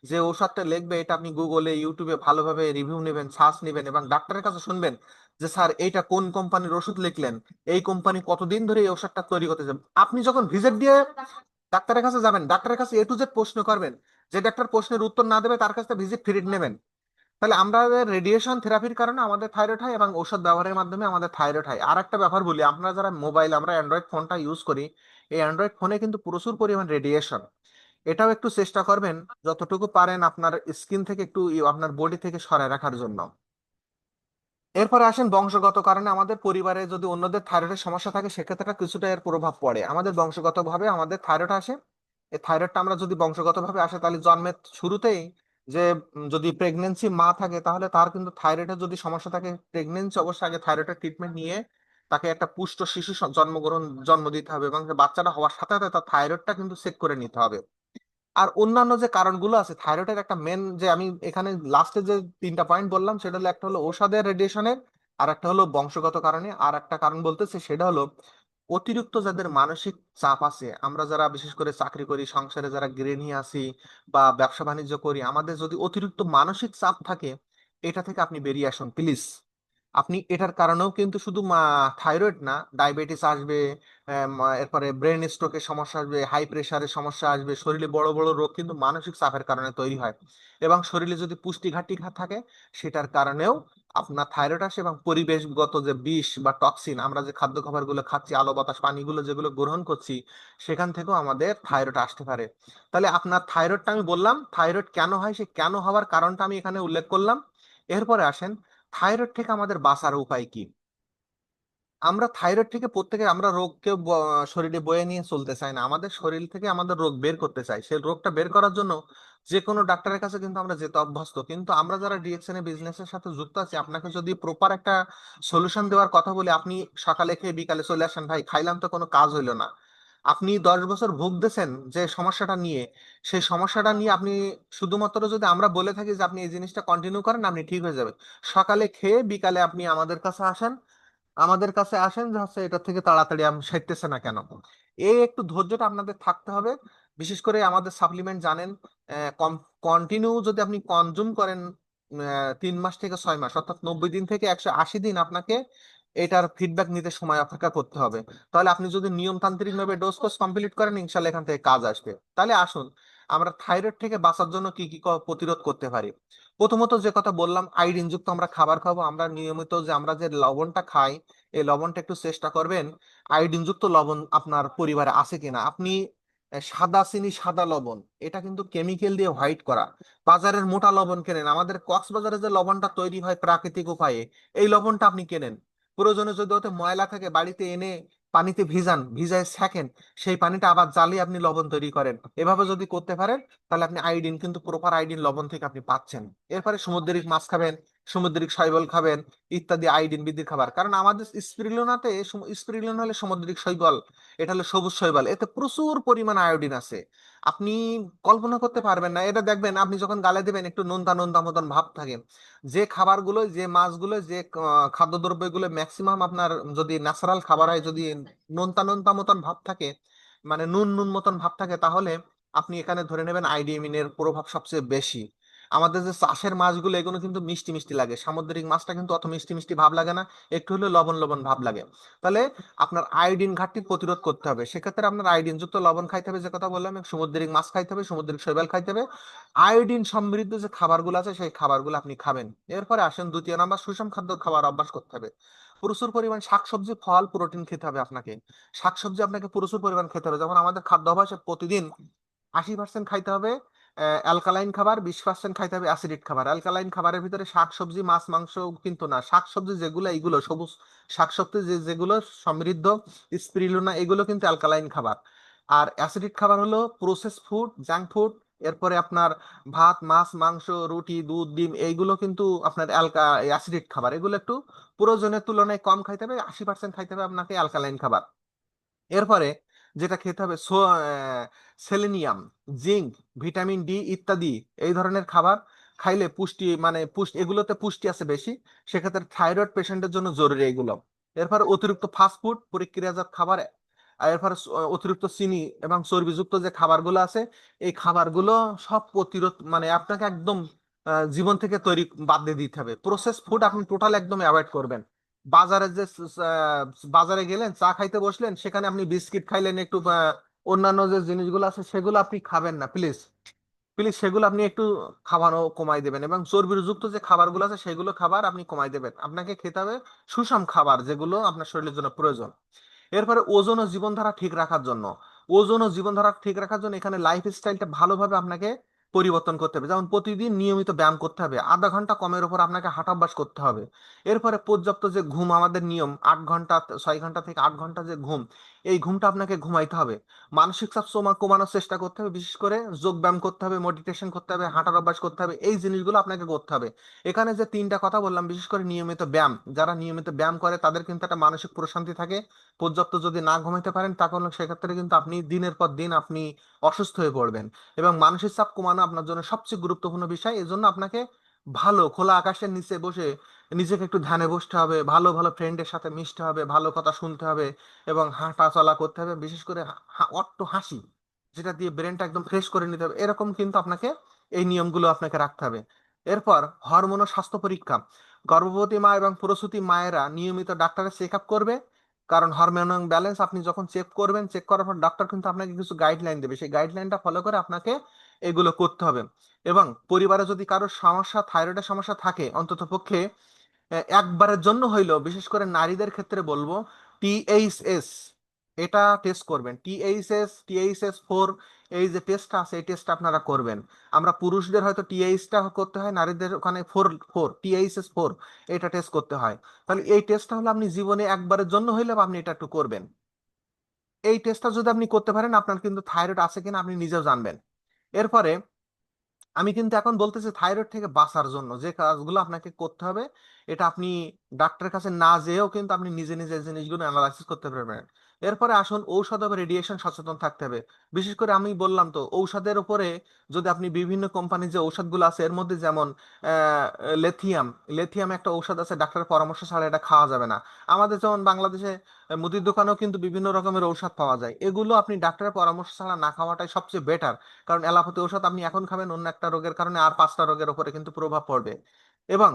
যে ঔষধটা লিখবে, এটা আপনি গুগলে ইউটিউবে ভালোভাবে রিভিউ নেবেন, সার্চ নেবেন এবং ডাক্তারের কাছে শুনবেন যে স্যার এইটা কোন কোম্পানির ওষুধ লিখলেন, এই কোম্পানি কতদিন ধরে এই ওষুধটা তৈরি করতেছে। আপনি যখন ভিজিট দিয়ে ডাক্তারের কাছে যাবেন, ডাক্তারের কাছে A to Z প্রশ্ন করবেন, যে ডাক্তার প্রশ্নের উত্তর না দেবে তার কাছে ভিজিট ফ্রি নেবেন। তাহলে আমরা রেডিয়েশন থেরাপির কারণে আমাদের থাইরয়েড হয় এবং ঔষধ ব্যবহারের মাধ্যমে আমাদের থাইরয়েড হয়। আর একটা ব্যাপার বলি, আমরা যারা মোবাইল, আমরা অ্যান্ড্রয়েড ফোনটা ইউজ করি, এই অ্যান্ড্রয়েড ফোনে কিন্তু প্রচুর পরিমাণ রেডিয়েশন। এটাও একটু চেষ্টা করবেন যতটুকু পারেন আপনার স্কিন থেকে একটু আপনার বডি থেকে সরায় রাখার জন্য। এরপরে আসেন বংশগত কারণে, আমাদের পরিবারে যদি অন্যদের থাইরয়েডের সমস্যা থাকে সেক্ষেত্রে কিছুটা এর প্রভাব পড়ে। আমাদের বংশগতভাবে আমাদের থাইরয়েড আসে, এই থাইরয়েডটা আমরা যদি বংশগতভাবে আসে, তাহলে জন্মের শুরুতেই যে যদি প্রেগনেন্সি মা থাকে, তাহলে তার কিন্তু থাইরয়েডের যদি সমস্যা থাকে, প্রেগনেন্সি অবশ্যই আগে থাইরয়েডের ট্রিটমেন্ট নিয়ে তাকে একটা পুষ্ট শিশু জন্ম দিতে হবে, এবং বাচ্চাটা হওয়ার সাথে সাথে তার থাইরয়েডটা কিন্তু চেক করে নিতে হবে। আর অন্যান্য যে কারণগুলো আছে থাইরয়েডের, একটা মেন যে আমি এখানে লাস্টে যে 3টা পয়েন্ট বললাম, সেটা হলো একটা হলো ঔষধের রেডিয়েশনের, আর একটা হলো বংশগত কারণে, আর একটা কারণ বলতেছে সেটা হলো অতিরিক্ত যাদের মানসিক চাপ আছে, আমরা যারা বিশেষ করে চাকরি করি, সংসারে যারা গৃহিণী আছি বা ব্যবসা বাণিজ্য করি, আমাদের যদি অতিরিক্ত মানসিক চাপ থাকে, এটা থেকে আপনি বেরিয়ে আসুন প্লিজ। আপনি এটার কারণেও কিন্তু শুধু থাইরয়েড না, ডায়াবেটিস আসবে, এরপরে ব্রেন স্ট্রোকের সমস্যা আসবে, হাই প্রেশারের সমস্যা আসবে, শরীরে বড় বড় রোগ কিন্তু মানসিক চাপের কারণে তৈরি হয়। এবং শরীরে যদি পুষ্টি ঘাটতি থাকে, সেটার কারণেও আপনার থাইরয়েড আসে। এবং পরিবেশগত যে বিষ বা টক্সিন, আমরা যে খাদ্য খাবারগুলো খাচ্ছি, আলো বাতাস পানিগুলো যেগুলো গ্রহণ করছি, সেখান থেকেও আমাদের থাইরয়েড আসতে পারে। তাহলে আপনার থাইরয়েডটা আমি বললাম, থাইরয়েড কেন হয়, সে কেন হওয়ার কারণটা আমি এখানে উল্লেখ করলাম। এরপরে আসেন, থাইরয়েড থেকে আমাদের বাঁচার উপায় কি? আমরা থাইরয়েড থেকে প্রত্যেকে, আমরা রোগকে শরীরে বয়ে নিয়ে চলতে চাই না, আমাদের শরীর থেকে আমাদের রোগ বের করতে চাই। সেই রোগটা বের করার জন্য যে কোনো ডাক্তারের কাছে কিন্তু আমরা যেতে অভ্যস্ত, কিন্তু আমরা যারা ডিএক্সএন এ বিজনেসের সাথে যুক্ত আছি, আপনাকে যদি প্রপার একটা সলিউশন দেওয়ার কথা বলে, আপনি সকালে খেয়ে বিকালে চলে আসেন, ভাই খাইলাম তো কোনো কাজ হইলো না। আপনি 10 বছর ভুগতেছেন যে সমস্যাটা নিয়ে, সেই সমস্যাটা নিয়ে আপনি শুধুমাত্র যদি আমরা বলে থাকি যে আপনি এই জিনিসটা কন্টিনিউ করেন, আপনি ঠিক হয়ে যাবে। সকালে খেয়ে বিকালে আপনি আমাদের কাছে আসেন যে হচ্ছে এটা থেকে তাড়াতাড়ি আমি সেরতেছে না কেন। এই একটু ধৈর্যটা আপনাদের থাকতে হবে। বিশেষ করে আমাদের সাপ্লিমেন্ট জানেন, কন্টিনিউ যদি আপনি কনজুম করেন 3 মাস থেকে 6 মাস, অর্থাৎ 90 দিন থেকে 180 দিন আপনাকে এটার ফিডব্যাক নিতে সময় অপেক্ষা করতে হবে। তাহলে আপনি যদি নিয়মতান্ত্রিক ভাবে ডোজ কোর্স কমপ্লিট করেন, ইনশাল্লাহ এখান থেকে কাজ আসবে। তাহলে আসুন, আমরা থাইরয়েড থেকে বাঁচার জন্য কি কি প্রতিরোধ করতে পারি। প্রথমত যে কথা বললাম, আয়োডিন যুক্ত আমরা খাবার খাবো। আমরা নিয়মিত যে আমরা যে লবণটা খাই, এই লবণটা একটু চেষ্টা করবেন আয়োডিন যুক্ত লবণ আপনার পরিবারে আছে কিনা। আপনি সাদা চিনি, সাদা লবণ, এটা কিন্তু কেমিক্যাল দিয়ে হোয়াইট করা। বাজারের মোটা লবণ কেনেন, আমাদের কক্সবাজারে যে লবণটা তৈরি হয় প্রাকৃতিক উপায়ে, এই লবণটা আপনি কেনেন। প্রয়োজনে যদি ওতে ময়লা থাকে, বাড়িতে এনে পানিতে ভিজায় সেকেন্ড, সেই পানিটা আবার জ্বালিয়ে আপনি লবণ তৈরি করেন। এভাবে যদি করতে পারেন, তাহলে আপনি আয়োডিন কিন্তু প্রপার আয়োডিন লবণ থেকে আপনি পাচ্ছেন। এরপরে সামুদ্রিক মাছ খাবেন, সামুদ্রিক শৈবাল খাবেন ইত্যাদি, আয়োডিন বৃদ্ধির খাবার। কারণ আমাদের স্পিরুলিনাতে, স্পিরুলিনা হলে সামুদ্রিক শৈবাল, এটা হলো সবুজ শৈবাল, এতে প্রচুর পরিমাণ আয়োডিন আছে। আপনি কল্পনা করতে পারবেন না। এটা দেখবেন আপনি যখন গালে দেবেন একটু নোনতা নোনতা মতন ভাব থাকে। যে খাবারগুলো, যে মাছগুলো, যে খাদ্যদ্রব্যগুলো ম্যাক্সিমাম আপনার যদি ন্যাচারাল খাবার হয়, যদি নোনতা নোনতা মতন ভাব থাকে, মানে নুন নুন মতন ভাব থাকে, তাহলে আপনি এখানে ধরে নেবেন আইডিএমিনের প্রভাব সবচেয়ে বেশি। আমাদের যে চাষের মাছগুলো এগুলো কিন্তু মিষ্টি মিষ্টি লাগে, সামুদ্রিক মাছটা কিন্তু অত মিষ্টি মিষ্টি ভাব লাগে না, একটু হলে লবণ লবণ ভাব লাগে। তাহলে আপনার আয়োডিন ঘাটতি প্রতিরোধ করতে হবে, সেক্ষেত্রে আপনার আয়োডিন যুক্ত লবণ খাইতে হবে, যে কথা বললাম, সামুদ্রিক মাছ খাইতে হবে, সামুদ্রিক শৈবাল খাইতে হবে, আয়োডিন সমৃদ্ধ যে খাবারগুলো আছে সেই খাবারগুলো আপনি খাবেন। এরপরে আসেন দ্বিতীয় নাম্বার, সুষম খাদ্য খাবার অভ্যাস করতে হবে। প্রচুর পরিমাণ শাকসবজি, ফল, প্রোটিন খেতে হবে আপনাকে। শাকসবজি আপনাকে প্রচুর পরিমাণ খেতে হবে। যেমন আমাদের খাদ্য অভ্যাসে প্রতিদিন 80% খাইতে হবে অ্যালকালাইন খাবার, 20% খাইতে হবে অ্যাসিডিক খাবার। অ্যালকালাইন খাবারের ভিতরে শাকসবজি, মাছ, মাংস কিন্তু না। শাকসবজি যেগুলো, এইগুলো সবুজ শাকসবজি যেগুলো সমৃদ্ধ স্পিরুলিনা, এগুলো কিন্তু অ্যালকালাইন খাবার। আর অ্যাসিডিক খাবার হলো প্রসেস ফুড, জাঙ্ক ফুড। এরপরে আপনার ভাত, মাছ, মাংস, রুটি, দুধ, ডিম, এইগুলো কিন্তু আপনার অ্যাসিডিক খাবার। এগুলো একটু প্রয়োজনের তুলনায় কম খাইতে হবে, 80% খাইতে হবে আপনাকে অ্যালকালাইন খাবার। এরপরে যেটা খেতে হবে, সেলেনিয়াম, জিঙ্ক, ভিটামিন ডি ইত্যাদি, এই ধরনের খাবার খাইলে পুষ্টি, মানে পুষ্টি, এগুলোতে পুষ্টি আছে বেশি, সেক্ষেত্রে থাইরয়েড পেশেন্টের জন্য জরুরি এগুলো। এরপর অতিরিক্ত ফাস্টফুড, প্রক্রিয়াজাত খাবার, আর এরপর অতিরিক্ত চিনি এবং চর্বিযুক্ত যে খাবারগুলো আছে, এই খাবারগুলো সব প্রতিরোধ, মানে আপনাকে একদম জীবন থেকে তৈরি বাদ দিয়ে দিতে হবে। প্রসেস ফুড আপনি টোটাল একদম অ্যাভয়েড করবেন। বাজারে যে বাজারে গেলেন, চা খাইতে বসলেন, সেখানে আপনি বিস্কিট খাইলেন একটু, অন্যান্য যে জিনিসগুলো আছে সেগুলো আপনি খাবেন না, প্লিজ প্লিজ। সেগুলো আপনি একটু খাওয়ানো কমাই দেবেন, এবং চর্বিযুক্ত যে খাবারগুলো আছে সেগুলো খাবার আপনি কমাই দেবেন। আপনাকে খেতে হবে সুষম খাবার, যেগুলো আপনার শরীরের জন্য প্রয়োজন। এরপরে ওজন ও জীবনধারা ঠিক রাখার জন্য, ওজন ও জীবনধারা ঠিক রাখার জন্য এখানে লাইফ স্টাইলটা ভালোভাবে আপনাকে পরিবর্তন করতে হবে। যেমন প্রতিদিন নিয়মিত ব্যায়াম করতে হবে, আধা ঘন্টা কমের উপর আপনাকে হাঁটাভ্যাস করতে হবে। এরপরে পর্যাপ্ত যে ঘুম, আমাদের নিয়ম 8 ঘন্টা, 6 ঘন্টা থেকে 8 ঘন্টা যে ঘুম, এই ঘুমটা আপনাকে ঘুমাইতে হবে। মানসিক চাপ কমানোর চেষ্টা করতে হবে, বিশেষ করে যোগ ব্যায়াম করতে হবে, মেডিটেশন করতে হবে, হাঁটার অভ্যাস করতে হবে, এই জিনিসগুলো আপনাকে করতে হবে। এখানে যে তিনটা কথা বললাম, বিশেষ করে নিয়মিত ব্যায়াম, যারা নিয়মিত ব্যায়াম করে তাদের কিন্তু একটা মানসিক প্রশান্তি থাকে। পর্যাপ্ত যদি না ঘুমাইতে পারেন, তাহলে সেক্ষেত্রে কিন্তু আপনি দিনের পর দিন আপনি অসুস্থ হয়ে পড়বেন। এবং মানসিক চাপ কমানো আপনার জন্য সবচেয়ে গুরুত্বপূর্ণ বিষয়। এজন্য আপনাকে ভালো খোলা আকাশের নিচে বসে নিজেকে একটু ধ্যানে বসতে হবে, ভালো ভালো ফ্রেন্ডের সাথে মিশতে হবে, ভালো কথা শুনতে হবে, এবং হাঁটা চলা করতে হবে, বিশেষ করে অট্ট হাসি, যেটা দিয়ে ব্রেনটা একদম ফ্রেশ করে নিতে হবে। এরকম কিন্তু আপনাকে এই নিয়মগুলো আপনাকে রাখতে হবে। এরপর হরমোন ও স্বাস্থ্য পরীক্ষা, গর্ভবতী মা এবং প্রসূতি মায়েরা নিয়মিত ডাক্তারের চেক আপ করবে। কারণ হরমোন ব্যালেন্স আপনি যখন চেক করবেন, চেক করার পর ডাক্তার কিন্তু আপনাকে কিছু গাইডলাইন দেবে, সেই গাইডলাইনটা ফলো করে আপনাকে এগুলো করতে হবে। এবং পরিবারে যদি কারোর সমস্যা, থাইরয়েডের সমস্যা থাকে, অন্তত পক্ষে একবারের জন্য হইলেও, বিশেষ করে নারীদের ক্ষেত্রে বলবো, টিএইচএস, এটা টেস্ট করবেন। টিএইচএস 4, এই যে টেস্টটা আছে এই টেস্টটা আপনারা করবেন। আমরা পুরুষদের হয়তো টিএইচটা করতে হয়, নারীদের ওখানে ফোর ফোর টিএইচএস 4, এটা টেস্ট করতে হয়। তাহলে এই টেস্টটা হলো আপনি জীবনে একবারের জন্য হইলেও আপনি এটা একটু করবেন। এই টেস্টটা যদি আপনি করতে পারেন, আপনার কিন্তু থাইরয়েড আছে কিনা আপনি নিজেও জানবেন। এরপরে আমি কিন্তু এখন বলতেছি থাইরয়েড থেকে বাঁচার জন্য যে কাজগুলো আপনাকে করতে হবে, এটা আপনি ডাক্তারের কাছে না যেয়েও কিন্তু আপনি নিজে নিজে এই জিনিসগুলো অ্যানালাইসিস করতে পারবেন। এরপরে আসুন ঔষধ এবং রেডিয়েশন সচেতন থাকতে হবে। বিশেষ করে আমি বললাম তো, ঔষধের উপরে যদি আপনি বিভিন্ন কোম্পানির যে ঔষধগুলো আছে এর মধ্যে যেমন লেথিয়াম, লেথিয়াম একটা ঔষধ আছে, ডাক্তারের পরামর্শ ছাড়া এটা খাওয়া যাবে না। আমাদের যেমন বাংলাদেশে মুদির দোকানেও কিন্তু বিভিন্ন রকমের ঔষধ পাওয়া যায়, এগুলো আপনি ডাক্তারের পরামর্শ ছাড়া না খাওয়াটাই সবচেয়ে বেটার। কারণ অ্যালোপ্যাথি ঔষধ আপনি এখন খাবেন, অন্য একটা রোগের কারণে আর 5টা রোগের উপরে কিন্তু প্রভাব পড়বে। এবং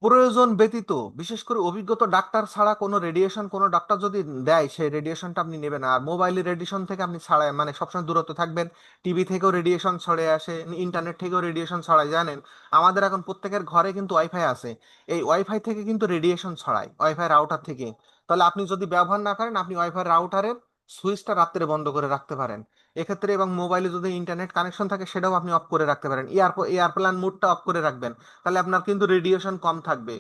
প্রয়োজন ব্যতীত, বিশেষ করে অভিজ্ঞতা ডাক্তার ছাড়া কোনো রেডিয়েশন কোনো ডাক্তার যদি দেয়, সেই রেডিয়েশনটা আপনি নেবেন না। আর মোবাইলের রেডিয়েশন থেকে আপনি ছাড়াই, মানে সবসময় দূরত্ব থাকবেন। টিভি থেকেও রেডিয়েশন ছড়ে আসে, ইন্টারনেট থেকেও রেডিয়েশন ছড়ায়, জানেন? আমাদের এখন প্রত্যেকের ঘরে কিন্তু ওয়াইফাই আছে, এই ওয়াইফাই থেকে কিন্তু রেডিয়েশন ছড়ায়, ওয়াইফাই রাউটার থেকে। তাহলে আপনি যদি ব্যবহার না করেন, আপনি ওয়াইফাই রাউটারের সুইচটা রাত্রে বন্ধ করে রাখতে পারেন এক্ষেত্রে। এবং মোবাইলে যদি ইন্টারনেট কানেকশন থাকে সেটাও আপনি অফ করে রাখতে পারেন, এয়ারপ্লেন মোডটা অফ করে রাখবেন। তাহলে আপনার কিন্তু রেডিয়েশন কম থাকবে,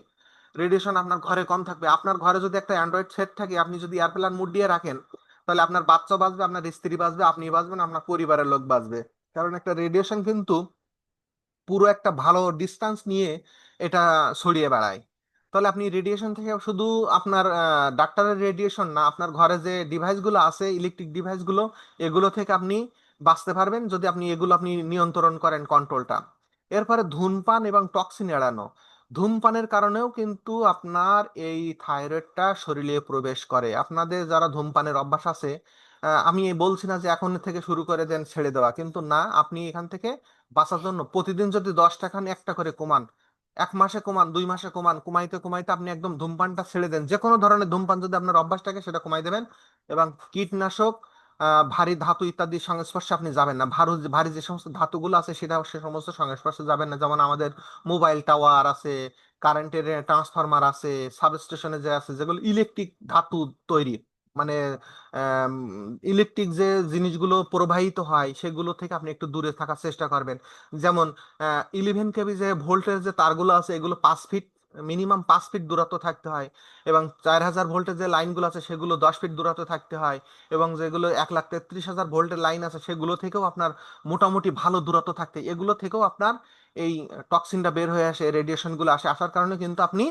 রেডিয়েশন আপনার ঘরে কম থাকবে। আপনার ঘরে যদি একটা অ্যান্ড্রয়েড সেট থাকে, আপনি যদি এয়ারপ্লেন মোড দিয়ে রাখেন, তাহলে আপনার বাচ্চা বাঁচবে, আপনার স্ত্রী বাঁচবে, আপনি বাঁচবেন, আপনার পরিবারের লোক বাঁচবে। কারণ একটা রেডিয়েশন কিন্তু পুরো একটা ভালো ডিস্টেন্স নিয়ে এটা ছড়িয়ে বেড়ায়। তাহলে আপনি রেডিয়েশন থেকে শুধু আপনার ডাক্তারের রেডিয়েশন না, আপনার ঘরে যে ডিভাইসগুলো আছে, ইলেকট্রিক ডিভাইসগুলো, এগুলো থেকে আপনি বাঁচতে পারবেন যদি আপনি এগুলো আপনি নিয়ন্ত্রণ করেন, কন্ট্রোলটা। এরপরে ধূমপান এবং টক্সিন এড়ানো। ধূমপানের কারণেও কিন্তু আপনার এই থাইরয়েডটা শরীরে প্রবেশ করে। আপনাদের যারা ধূমপানের অভ্যাস আছে, আমি বলছি না যে এখন থেকে শুরু করে দেন, ছেড়ে দেওয়া, কিন্তু না, আপনি এখান থেকে বাঁচার জন্য প্রতিদিন যদি 10 টাকা একটা করে কমান, 1 মাসে কমান, 2 মাসে কমান, কমাইতে কমাইতে আপনি একদম ধূমপানটা ছেড়ে দেন। যে কোনো ধরনের ধূমপান যদি আপনার অভ্যাস থাকে সেটা কমাই দেবেন। এবং কীটনাশক, ভারী ধাতু ইত্যাদির সংস্পর্শে আপনি যাবেন না। ভারী ভারী যে সমস্ত ধাতুগুলো আছে সেটা সে সমস্ত সংস্পর্শে যাবেন না। যেমন আমাদের মোবাইল টাওয়ার আছে, কারেন্টের ট্রান্সফরমার আছে, সাবস্টেশনে যে আছে, যেগুলো ইলেকট্রিক ধাতু তৈরি, মানে ইলেকট্রিক যে জিনিসগুলো প্রবাহিত হয় সেগুলো থেকে আপনি একটু দূরে থাকার চেষ্টা করবেন। যেমন 11 কেবি যে ভোল্টেজ যে তারগুলো আছে, এগুলো 5 ফিট, মিনিমাম 5 ফিট দূরত্ব থাকতে হয়। এবং 4000 ভোল্টের যে লাইনগুলো আছে সেগুলো 10 ফিট দূরত্ব থাকতে হয়। এবং যেগুলো 1,33,000 ভোল্টের লাইন আছে সেগুলো থেকেও আপনার মোটামুটি ভালো দূরত্ব থাকতে, এগুলো থেকেও আপনার এই টক্সিনটা বের হয়ে আসে, রেডিয়েশন গুলো আসে, আসার কারণে কিন্তু আপনি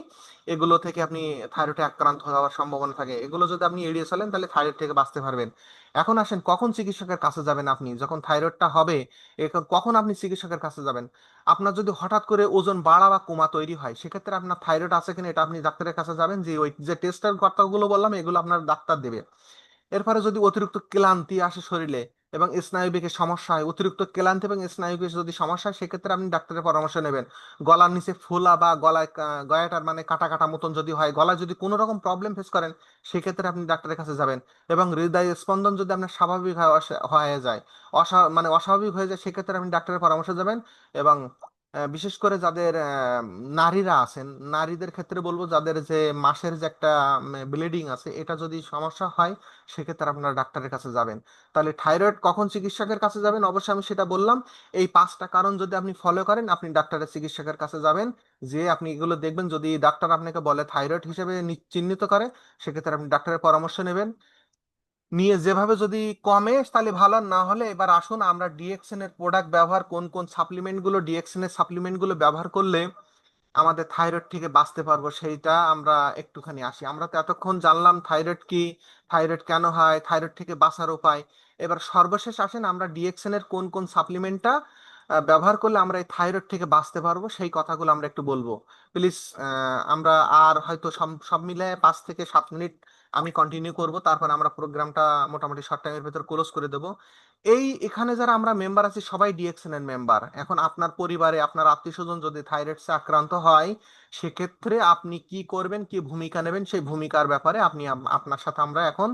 এগুলো থেকে আপনি থাইরয়েডে আক্রান্ত হওয়ার সম্ভাবনা থাকে। এগুলো যদি আপনি এড়িয়ে চলেন তাহলে থাইরয়েড থেকে বাঁচতে পারবেন। এখন আসেন, কখন চিকিৎসকের কাছে যাবেন আপনি যখন থাইরয়েডটা হবে, কখন আপনি চিকিৎসকের কাছে যাবেন? আপনার যদি হঠাৎ করে ওজন বাড়া বা কমা তৈরি হয়, সেক্ষেত্রে আপনার থাইরয়েড আছে কিনা এটা আপনি ডাক্তারের কাছে যাবেন, যে ওই যে টেস্টের কথাগুলো বললাম এগুলো আপনার ডাক্তার দেবে। এরপরে যদি অতিরিক্ত ক্লান্তি আসে শরীরে এবং স্নায়ুবিকে সমস্যা হয়, অতিরিক্ত ক্লান্তি এবং স্নায়ুবিক যদি সমস্যা হয়, সেক্ষেত্রে আপনি ডাক্তারের পরামর্শ নেবেন। গলার নিচে ফোলা বা গলায় গলাটার মানে কাটা কাটা মতন যদি হয়, গলায় যদি কোনো রকম প্রবলেম ফেস করেন, সেক্ষেত্রে আপনি ডাক্তারের কাছে যাবেন। এবং হৃদয় স্পন্দন যদি আপনার স্বাভাবিক হয়ে যায়, মানে অস্বাভাবিক হয়ে যায়, সেক্ষেত্রে আপনি ডাক্তারের পরামর্শ যাবেন। এবং বিশেষ করে যাদের নারীরা আছেন, নারীদের ক্ষেত্রে বলবো, যাদের যে মাসের যে একটা ব্লিডিং আছে, এটা যদি সমস্যা হয়, সেক্ষেত্রে আপনারা ডাক্তারের কাছে যাবেন। তাহলে থাইরয়েড কখন চিকিৎসকের কাছে যাবেন, অবশ্যই আমি সেটা বললাম। এই 5টা কারণ যদি আপনি ফলো করেন, আপনি ডাক্তারের চিকিৎসকের কাছে যাবেন, যে আপনি এগুলো দেখবেন। যদি ডাক্তার আপনাকে বলে থাইরয়েড হিসেবে চিহ্নিত করে, সেক্ষেত্রে আপনি ডাক্তারের পরামর্শ নেবেন। নিয়ে যেভাবে যদি কমে তাহলে ভালো, না হলে এবার আসুন আমরা ডিএক্সএন এর প্রোডাক্ট ব্যবহার, কোন কোন সাপ্লিমেন্ট গুলো, ডিএক্সএন এর সাপ্লিমেন্ট গুলো ব্যবহার করলে আমাদের থাইরয়েড থেকে বাঁচতে পারবো, সেইটা আমরা একটুখানি আসি। আমরা তো এতক্ষণ জানলাম থাইরয়েড কি, থাইরয়েড কেন হয়, থাইরয়েড থেকে বাঁচার উপায়। এবার সর্বশেষ আসেন আমরা ডিএক্সএন এর কোন কোন সাপ্লিমেন্টটা ব্যবহার করলে আমরা এই থাইরয়েড থেকে বাঁচতে পারবো, সেই কথাগুলো আমরা একটু বলবো। প্লিজ, আমরা আর হয়তো সব সব মিলে 5 থেকে 7 মিনিট আমি কন্টিনিউ করব, তারপর আমরা প্রোগ্রামটা মোটামুটি শর্ট টাইমের ভেতর ক্লোজ করে দেব। এখানে যারা আমরা মেম্বার আছি সবাই ডিএক্সএন এর মেম্বার। এখন আপনার পরিবারে আপনার আত্মীয় স্বজন যদি থাইরয়েডসে আক্রান্ত হয়, সেক্ষেত্রে আপনি কি করবেন, কি ভূমিকা নেবেন, সেই ভূমিকার ব্যাপারে আপনি আপনার সাথে আমরা এখন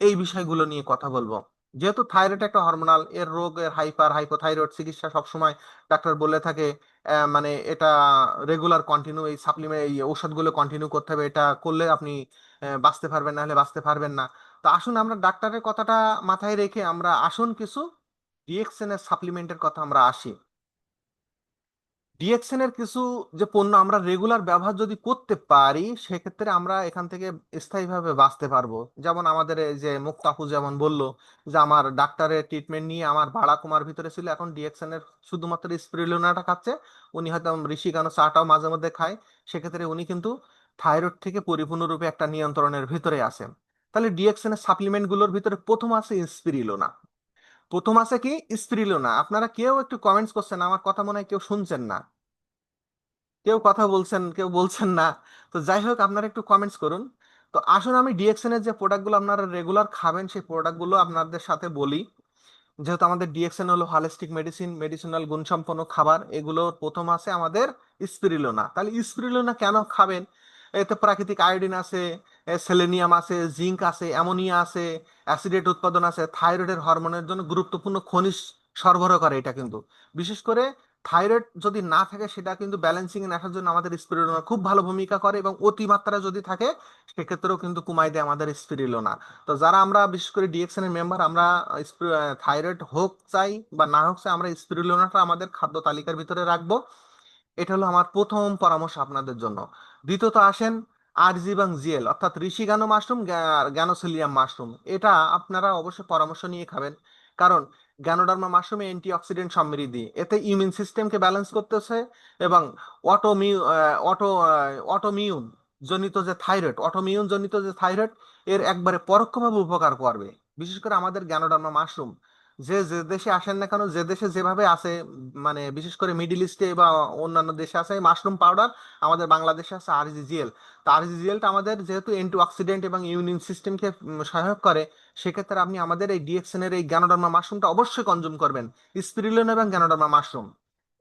এই বিষয়গুলো নিয়ে কথা বলবো। যেহেতু থাইরয়েড একটা হরমোনাল, এর রোগ, এর হাইপার হাইপোথাইরয়েড চিকিৎসা সবসময় ডাক্তার বলে থাকে, মানে এটা রেগুলার কন্টিনিউ, এই সাপ্লিমেন্ট, এই ঔষধগুলো কন্টিনিউ করতে হবে, এটা করলে আপনি বাঁচতে পারবেন, না হলে বাঁচতে পারবেন না। তো আসুন আমরা ডাক্তারের কথাটা মাথায় রেখে আমরা আসুন কিছু ডিএক্সএন এর সাপ্লিমেন্টের কথা আমরা আসি। ডিএক্সএন এর কিছু যে পণ্য আমরা রেগুলার ব্যবহার যদি করতে পারি, সেক্ষেত্রে আমরা এখান থেকে স্থায়ীভাবে বাঁচতে পারবো। যেমন আমাদের এই যে মুক্তাপু যেমন বলল, যে আমার ডাক্তারের ট্রিটমেন্ট নিয়ে আমার ভাড়া কমার ভিতরে ছিল, এখন ডিএক্সএন এর শুধুমাত্র স্পিরুলিনাটা খাচ্ছে। উনি হয়তো ঋষিকানো চাটাও মাঝে মধ্যে খায়। সেক্ষেত্রে উনি কিন্তু থাইরয়েড থেকে পরিপূর্ণরূপে একটা নিয়ন্ত্রণের ভিতরে আছেন। তাহলে ডিএক্সএন এর সাপ্লিমেন্ট গুলোর ভিতরে প্রথম আছে স্পিরিলোনা। প্রথম আছে কি? স্পিরিলোনা। আপনারা কেউ একটু কমেন্টস করছেন, আমার কথা মনে হয় কেউ শুনছেন না, কেউ কথা বলছেন, কেউ বলছেন না। তো যাই হোক, আপনারা একটু কমেন্টস করুন। তো আসুন আমি ডিএক্সএন এর যে প্রোডাক্টগুলো আপনারা রেগুলার খাবেন, সেই প্রোডাক্টগুলো আপনাদের সাথে বলি। যেহেতু আমাদের ডিএক্সএন হলো হোলিস্টিক মেডিসিন, মেডিসিনাল গুণসম্পন্ন খাবার, এগুলোর প্রথম আছে আমাদের স্পিরুলিনা। তাহলে স্পিরুলিনা কেন খাবেন? এতে প্রাকৃতিক আয়োডিন আছে, সেলেনিয়াম আছে, জিঙ্ক আছে, অ্যামোনিয়া আছে, অ্যাসিডেট উৎপাদন আছে, থাইরয়েডের হরমোনের জন্য গুরুত্বপূর্ণ খনিজ সরবরাহ করে এটা কিন্তু। বিশেষ করে থাইরয়েড যদি না থাকে, সেটা কিন্তু ব্যালেন্সিং এ রাখার জন্য আমাদের স্পিরুলিনা খুব ভালো ভূমিকা করে। এবং অতিমাত্রা যদি থাকে, সেক্ষেত্রেও কিন্তু কমাই দেয় আমাদের স্পিরুলিনা। তো যারা আমরা বিশেষ করে ডিএক্সএন এর মেম্বার, আমরা থাইরয়েড হোক চাই বা না হোক চাই, আমরা স্পিরুলিনাটা আমাদের খাদ্য তালিকার ভিতরে রাখবো। এটা হলো আমার প্রথম পরামর্শ আপনাদের জন্য। দ্বিতীয়ত আসেন আরজিবাং জিএল, অর্থাৎ ঋষিগানো মাশরুম, গ্যানোসিলিয়াম মাশরুম। এটা আপনারা অবশ্যই পরামর্শ নিয়ে খাবেন। কারণ গ্যানোডার্মা মাশরুমে অ্যান্টিঅক্সিডেন্ট সমৃদ্ধি, এতে ইমিউন সিস্টেমকে ব্যালেন্স করতেছে এবং অটোমিউন জনিত যে থাইরয়েড এর একবারে পরোক্ষভাবে উপকার করবে। বিশেষ করে আমাদের গ্যানোডার্মা মাশরুম যে দেশে আসেন না কেন, যে দেশে যেভাবে আছে, মানে বিশেষ করে মিডিল ইস্টে বা অন্যান্য দেশে আছে মাশরুম পাউডার, আমাদের বাংলাদেশে আছে আরজিজিএল। তো আরজিজিএলটা আমাদের যেহেতু অ্যান্টিঅক্সিডেন্ট এবং ইমিউন সিস্টেমকে সহায়ক করে, সেক্ষেত্রে আপনি আমাদের এই ডিএক্সএন এর এই গ্যানোডার্মা মাশরুমটা অবশ্যই কনজিউম করবেন, স্পিরুলিনা এবং গ্যানোডার্মা মাশরুম।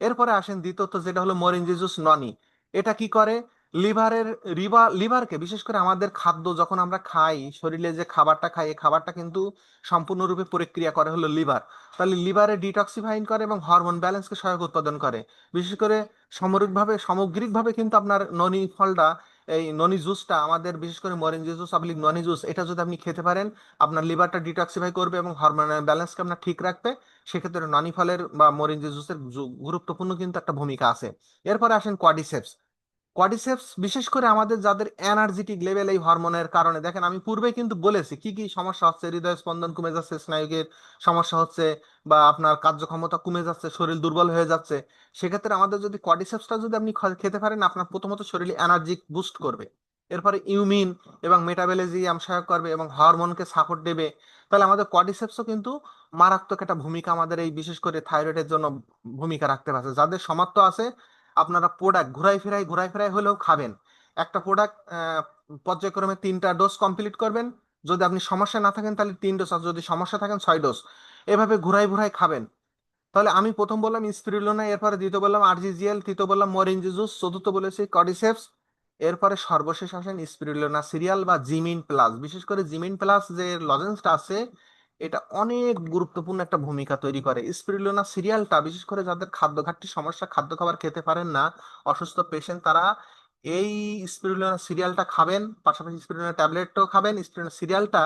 এরপরে আসেন দ্বিতীয়ত, যেটা হলো মরিঞ্জি জুস ননি। এটা কি করে, লিভারের লিভারকে, বিশেষ করে আমাদের খাদ্য যখন আমরা খাই, শরীরে যে খাবারটা খাই, এই খাবারটা কিন্তু সম্পূর্ণরূপে প্রক্রিয়া করে হলো লিভার। তাহলে লিভারে ডিটক্সিফাইং করে এবং হরমোন ব্যালেন্সকে সহায়ক উৎপাদন করে। বিশেষ করে সামগ্রিকভাবে কিন্তু আপনার ননি ফলটা, এই ননি জুসটা আমাদের, বিশেষ করে মরেঞ্জি জুস অবলিক ননি জুস, এটা যদি আপনি খেতে পারেন, আপনার লিভারটা ডিটক্সিফাই করবে এবং হরমোনাল ব্যালেন্সকে আপনার ঠিক রাখবে। সেক্ষেত্রে ননি ফলের বা মরেঞ্জি জুসের গুরুত্বপূর্ণ কিন্তু একটা ভূমিকা আছে। এরপরে আসেন কোয়াডিসেপস। কোয়াডিসেপস বিশেষ করে আমাদের যাদের এনার্জেটিক লেভেল এই হরমোনের কারণে, দেখেন আমি পূর্বে কিন্তু বলেছি কি কি সমস্যা হচ্ছে, হৃদয় স্পন্দন কমে যাচ্ছে, স্নায়ুকের সমস্যা হচ্ছে, বা আপনার কার্যক্ষমতা কমে যাচ্ছে, শরীর দুর্বল হয়ে যাচ্ছে। সেক্ষেত্রে আমাদের যদি কোয়াডিসেপসটা যদি আপনি খেতে পারেন, আপনার প্রথমত শরীরে এনার্জি বুস্ট করবে, এরপরে ইউমিন এবং মেটাবলিজম সহায়ক করবে এবং হরমোনকে সাপোর্ট দেবে। তাহলে আমাদের কোয়াডিসেপসও কিন্তু মারাত্মক একটা ভূমিকা আমাদের এই বিশেষ করে থাইরয়েডের জন্য ভূমিকা রাখতে পারছে। যাদের সামর্থ্য আছে, আপনারা প্রোডাক্ট ঘুরাই ফিরাই হলেও খাবেন। একটা প্রোডাক্ট পর্যায়ক্রমে 3টা ডোজ কমপ্লিট করবেন। যদি আপনি সমস্যা না থাকেন তাহলে 3 ডোজ, আর যদি সমস্যা থাকেন 6 ডোজ, এভাবে ঘুরাই খাবেন। তাহলে আমি প্রথম বললাম স্পিরুলিনা, এরপরে দ্বিতীয় বললাম আরজিজিএল, তৃতীয় বললাম মরিঞ্জি জুস, চতুর্থ বলেছি কর্ডিসেপস, এরপরে সর্বশেষ আসেন স্পিরুলিনা সিরিয়াল বা জিমিন প্লাস। বিশেষ করে জিমিন প্লাস যে লজেন্সটা আছে, এটা অনেক গুরুত্বপূর্ণ একটা ভূমিকা তৈরি করে। স্পিরুলিনা সিরিয়ালটা বিশেষ করে যাদের খাদ্য ঘাটতি সমস্যা, খাদ্য খাবার খেতে পারেন না, অসুস্থ পেশেন্ট, তারা এই স্পিরুলিনা সিরিয়ালটা খাবেন, পাশাপাশি স্পিরুলিনা ট্যাবলেটটাও খাবেন। স্পিরুলিনা সিরিয়ালটা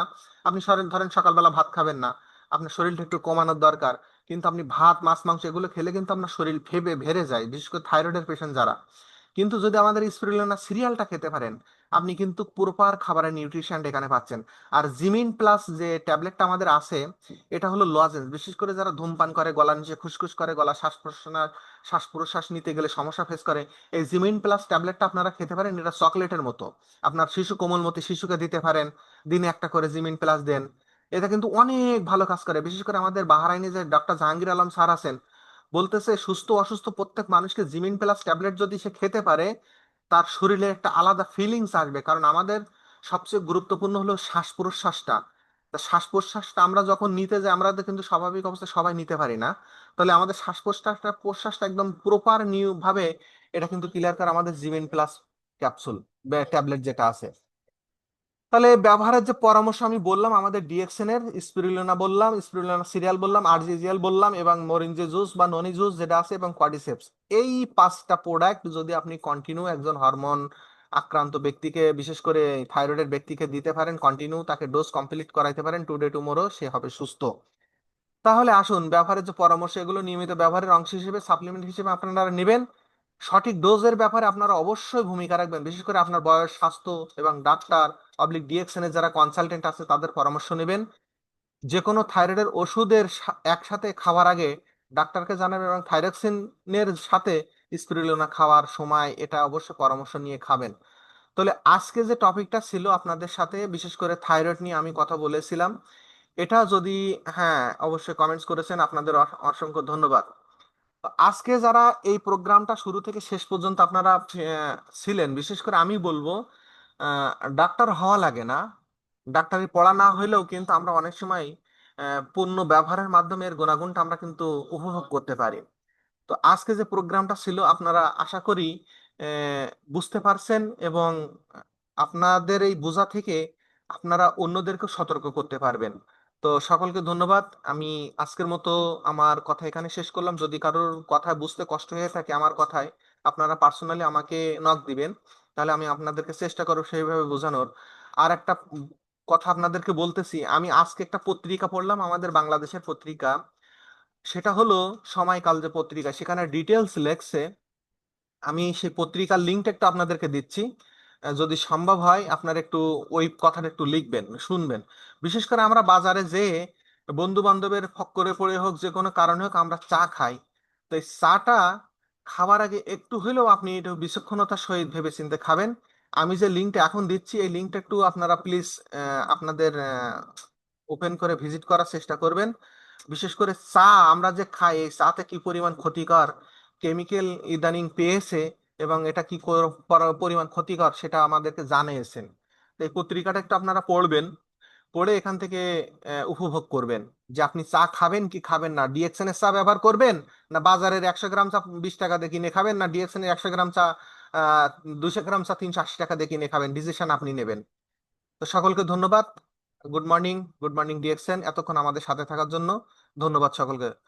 আপনি ধরেন সকালবেলা ভাত খাবেন না, আপনার শরীরটা একটু কমানোর দরকার, কিন্তু আপনি ভাত মাছ মাংস এগুলো খেলে কিন্তু আপনার শরীর ভেরে যায়, বিশেষ করে থাইরয়েডের পেশেন্ট যারা। কিন্তু যদি আমাদের স্পিরুলিনা সিরিয়ালটা খেতে পারেন, আপনি কিন্তু প্রপার খাবারের নিউট্রিশন এখানে পাচ্ছেন। আর জিমিন প্লাস যে ট্যাবলেটটা আমাদের আছে, এটা হলো লজেন্স। বিশেষ করে যারা ধূমপান করে, গলা নিচে খুসখুস করে, গলা শ্বাস প্রশ্বাস নিতে গেলে সমস্যা ফেস করে, এই জিমিন প্লাস ট্যাবলেটটা আপনারা খেতে পারেন। এটা চকলেটের মতো, আপনার কোমলমতি শিশুকে দিতে পারেন, দিনে একটা করে জিমিন প্লাস দেন। এটা কিন্তু অনেক ভালো কাজ করে। বিশেষ করে আমাদের বাহারাইনে যে ডক্টর জাহাঙ্গীর আলম স্যার আছেন, বলতেছে সুস্থ অসুস্থ প্রত্যেক মানুষকে জিমিন প্লাস ট্যাবলেট যদি সে খেতে পারে, তার শরীরে একটা আলাদা ফিলিংস আসবে। কারণ আমাদের সবচেয়ে গুরুত্বপূর্ণ হলো শ্বাস প্রশ্বাসটা। তা শ্বাস প্রশ্বাসটা আমরা যখন নিতে যাই, আমরা তো কিন্তু স্বাভাবিক অবস্থায় সবাই নিতে পারি না। তাহলে আমাদের প্রশ্বাসটা একদম প্রপার নিউ ভাবে এটা কিন্তু ক্লিয়ার করে আমাদের জিমিন প্লাস ক্যাপসুল ট্যাবলেট যেটা আছে। তাহলে ব্যবহারের যে পরামর্শ আমি বললাম, আমাদের ডিএক্সএন এর স্পিরুলিনা বললাম, স্পিরুলিনা সিরিয়াল বললাম, আরজিজিএল বললাম, এবং মরিঞ্জি জুস বা ননি জুস যেটা আছে, এবং কোয়াডিসেপস। এই 5টা প্রোডাক্ট যদি আপনি কন্টিনিউ একজন হরমোন আক্রান্ত ব্যক্তিকে, বিশেষ করে থাইরয়েডের ব্যক্তিকে দিতে পারেন, কন্টিনিউ তাকে ডোজ কমপ্লিট করাইতে পারেন, টুডে টুমোরো, সে হবে সুস্থ। তাহলে আসুন, ব্যবহারের যে পরামর্শ, এগুলো নিয়মিত ব্যবহারের অংশ হিসেবে, সাপ্লিমেন্ট হিসেবে আপনারা নেবেন। সঠিক ডোজের ব্যাপারে আপনারা অবশ্যই ভূমিকা রাখবেন, বিশেষ করে আপনার বয়স, স্বাস্থ্য এবং ডাক্তার অবলিক ডিএক্সএন এর যারা কনসালটেন্ট আছে তাদের পরামর্শ নেবেন। যে কোনো থাইরয়েডের ওষুধের একসাথে খাওয়ার আগে ডাক্তারকে জানাবেন, এবং থাইরক্সিনের সাথে স্পিরুলিনা খাওয়ার সময় এটা অবশ্যই পরামর্শ নিয়ে খাবেন। তাহলে আজকে যে টপিকটা ছিল আপনাদের সাথে, বিশেষ করে থাইরয়েড নিয়ে আমি কথা বলেছিলাম, এটা যদি, হ্যাঁ অবশ্যই কমেন্টস করেছেন, আপনাদের অসংখ্য ধন্যবাদ। তো আজকে যারা এই প্রোগ্রামটা শুরু থেকে শেষ পর্যন্ত আপনারা ছিলেন, বিশেষ করে আমি বলবো, আহ, ডাক্তার হওয়া লাগে না, ডাক্তারি পড়া না হইলেও কিন্তু আমরা অনেক সময় পণ্য ব্যবহারের মাধ্যমে এর গুণাগুণটা আমরা কিন্তু উপভোগ করতে পারি। তো আজকে যে প্রোগ্রামটা ছিল, আপনারা আশা করি বুঝতে পারছেন, এবং আপনাদের এই বোঝা থেকে আপনারা অন্যদেরকে সতর্ক করতে পারবেন। তো সকলকে ধন্যবাদ। আমি আজকের মতো আমার কথা এখানে শেষ করলাম। যদি কারোর কথা বুঝতে কষ্ট হয়ে থাকে আমার কথায়, আপনারা পার্সোনালি আমাকে নক দিবেন, তাহলে আমি আপনাদেরকে চেষ্টা করব সেইভাবে বোঝানোর। আর একটা কথা আপনাদেরকে বলতেছি, আমি আজকে একটা পত্রিকা পড়লাম, আমাদের বাংলাদেশের পত্রিকা, সেটা হলো সময়কাল যে পত্রিকা, সেখানে ডিটেলস লেখছে। আমি সেই পত্রিকার লিঙ্কটা একটু আপনাদেরকে দিচ্ছি, যদি সম্ভব হয় আপনার একটু ওই কথাটা একটু লিখবেন, শুনবেন। বিশেষ করে আমরা বাজারে যে বন্ধু বান্ধবের ফক্করে পড়ে হোক, যে কোনো কারণে হোক আমরা চা খাই। তো এই চাটা খাওয়ার আগে একটু হলেও আপনি একটু বিচক্ষণতার সহিত ভেবেচিন্তে খাবেন। আমি যে লিঙ্কটা এখন দিচ্ছি, এই লিঙ্কটা একটু আপনারা প্লিজ আপনাদের ওপেন করে ভিজিট করার চেষ্টা করবেন। বিশেষ করে চা আমরা যে খাই, এই চাতে কি পরিমাণ ক্ষতিকর কেমিক্যাল ইদানিং পেয়েছে, এবং এটা কি পরিমাণ ক্ষতিকর সেটা আমাদেরকে জানিয়েছেন। তো এই পত্রিকাটা একটু আপনারা পড়বেন, পড়ে এখান থেকে উপভোগ করবেন যে আপনি চা খাবেন কি খাবেন না, ডিএক্সএন এর চা ব্যবহার করবেন, না বাজারের 100 গ্রাম চা 20 টাকা দিয়ে কিনে খাবেন, না ডিএক্সএন এর 100 গ্রাম চা 200 গ্রাম চা 380 টাকা দিয়ে কিনে খাবেন, ডিসিশন আপনি নেবেন। তো সকলকে ধন্যবাদ। Good morning, good morning DXN, এতক্ষণ আমাদের সাথে থাকার জন্য ধন্যবাদ সকলকে।